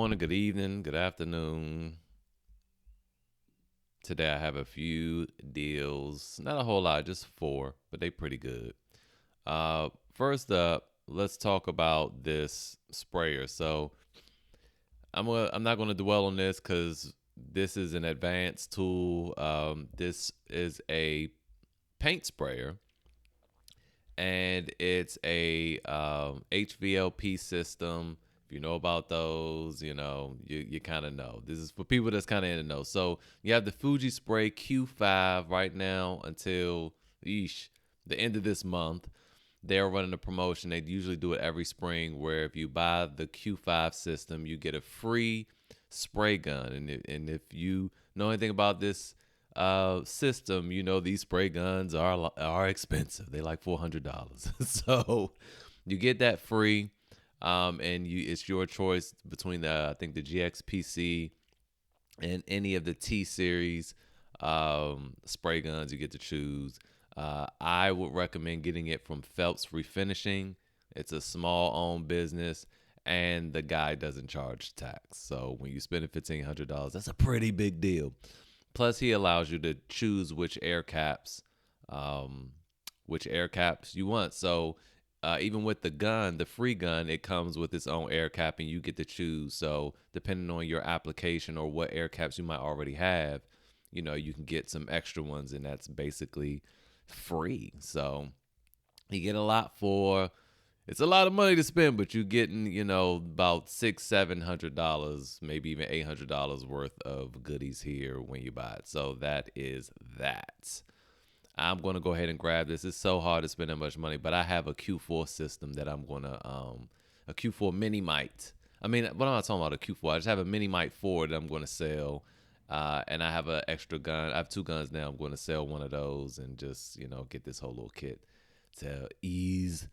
Morning, good evening, good afternoon. Today I have a few deals, not a whole lot, just four, but they pretty good. First up, let's talk about this sprayer. So I'm not gonna dwell on this because this is an advanced tool. This is a paint sprayer, and it's a HVLP system. If you know about those, you kind of know. This is for people that's kind of in the know. So you have the Fuji Spray Q5 right now until the end of this month. They're running a promotion. They usually do it every spring, where if you buy the Q5 system, you get a free spray gun. And if you know anything about this system, you know these spray guns are expensive. They like $400. So you get that free, and it's your choice between I think the GXPC and any of the T series spray guns. You get to choose. I would recommend getting it from Phelps Refinishing. It's a small owned business, and the guy doesn't charge tax. So when you spend $1,500, that's a pretty big deal. Plus, he allows you to choose which air caps you want. So even with the gun, the free gun, it comes with its own air cap, and you get to choose. So depending on your application or what air caps you might already have, you can get some extra ones, and that's basically free. So you get a lot for. It's a lot of money to spend, but you're getting, about $600-700, maybe even $800 worth of goodies here when you buy it. So that is that. I'm gonna go ahead and grab this. It's so hard to spend that much money, but I have a Q4 system that I'm gonna a Q4 mini mite. I mean, what am I talking about? A Q4. I just have a mini mite 4 that I'm gonna sell, and I have an extra gun. I have two guns now. I'm gonna sell one of those and just get this whole little kit to ease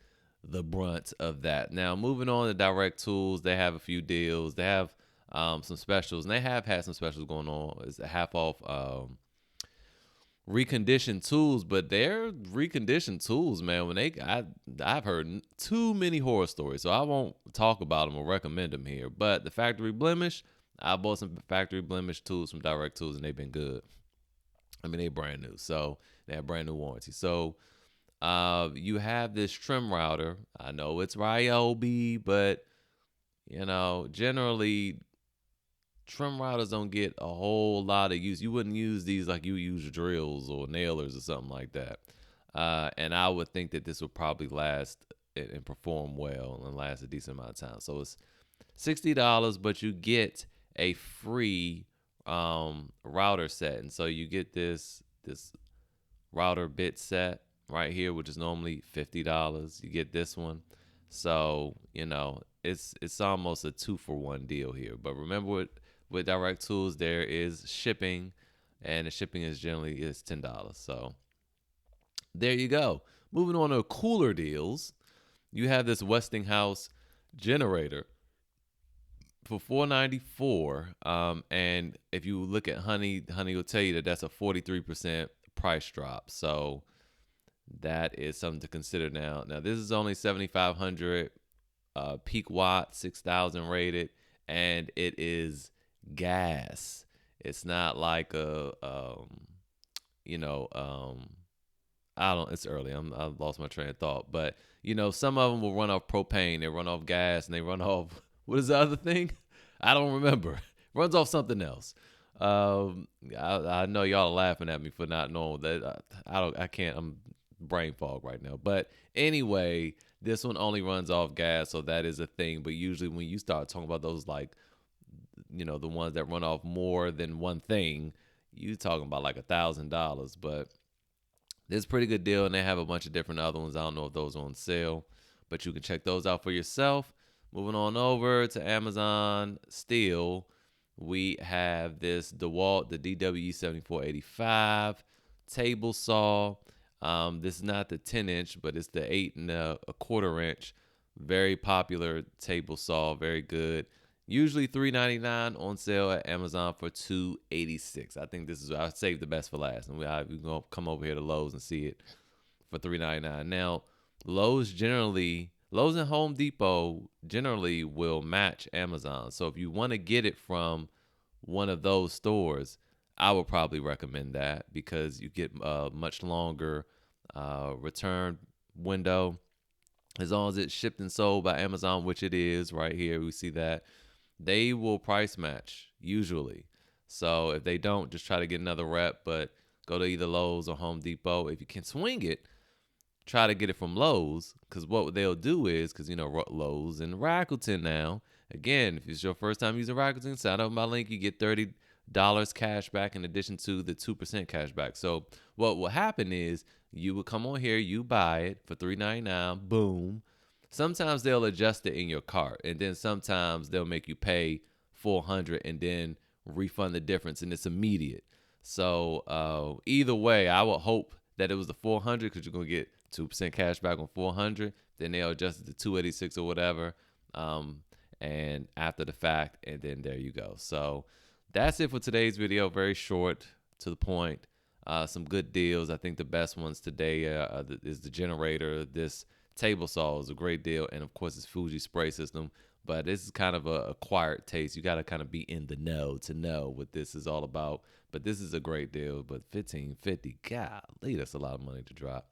the brunt of that. Now, moving on to Direct Tools, they have a few deals. They have some specials, and they have had some specials going on. It's a half off reconditioned tools, but they're reconditioned tools, man. I've heard too many horror stories, so I won't talk about them or recommend them here. But the factory blemish, I bought some factory blemish tools from Direct Tools, and they've been good. I mean, they brand new, so they have brand new warranty. So you have this trim router. I know it's Ryobi, but generally trim routers don't get a whole lot of use. You wouldn't use these like you use drills or nailers or something like that. And I would think that this would probably last and perform well and last a decent amount of time. So it's $60, but you get a free router set, and so you get this router bit set right here, which is normally $50. You get this one, so it's almost a 2-for-1 deal here. But remember, with Direct Tools, there is shipping, and the shipping is generally $10. So there you go. Moving on to cooler deals, you have this Westinghouse generator for $494. And if you look at Honey will tell you that that's a 43% price drop. So that is something to consider now. Now this is only 7,500 peak watt, 6,000 rated, and it is gas. It's not like I don't. It's early. I lost my train of thought, but some of them will run off propane, they run off gas, and they run off what is the other thing? I don't remember. Runs off something else. I know y'all are laughing at me for not knowing that. I can't. I'm brain fog right now. But anyway, this one only runs off gas, so that is a thing. But usually when you start talking about those, like, the ones that run off more than one thing, you talking about like $1,000. But this is a pretty good deal, and they have a bunch of different other ones. I don't know if those are on sale, but you can check those out for yourself. Moving on over to Amazon Steel, we have this DeWalt, the DW7485 table saw. This is not the 10-inch, but it's the 8 1/4 inch. Very popular table saw, very good. Usually $399, on sale at Amazon for $286. I think I saved the best for last, and we gonna come over here to Lowe's and see it for $399. Now, Lowe's generally Lowe's and Home Depot generally will match Amazon. So if you want to get it from one of those stores, I would probably recommend that because you get a much longer return window. As long as it's shipped and sold by Amazon, which it is right here, we see that they will price match usually. So if they don't, just try to get another rep, but go to either Lowe's or Home Depot. If you can swing it, try to get it from Lowe's, because what they'll do is, because Lowe's and Rakuten now, again, if it's your first time using Rakuten, sign up my link, you get $30 cash back in addition to the 2% cash back. So what will happen is you will come on here, you buy it for $3.99, boom. Sometimes they'll adjust it in your cart, and then sometimes they'll make you pay $400 and then refund the difference, and it's immediate. So either way, I would hope that it was the $400 because you're gonna get 2% cash back on $400. Then they'll adjust it to $286 or whatever, and after the fact, and then there you go. So that's it for today's video. Very short, to the point. Some good deals. I think the best ones today is the generator. This table saw is a great deal, and of course it's Fuji spray system. But this is kind of a acquired taste. You got to kind of be in the know to know what this is all about. But this is a great deal. But $15.50, golly, that's a lot of money to drop.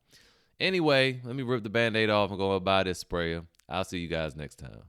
Anyway, let me rip the Band-Aid off and go and buy this sprayer. I'll see you guys next time.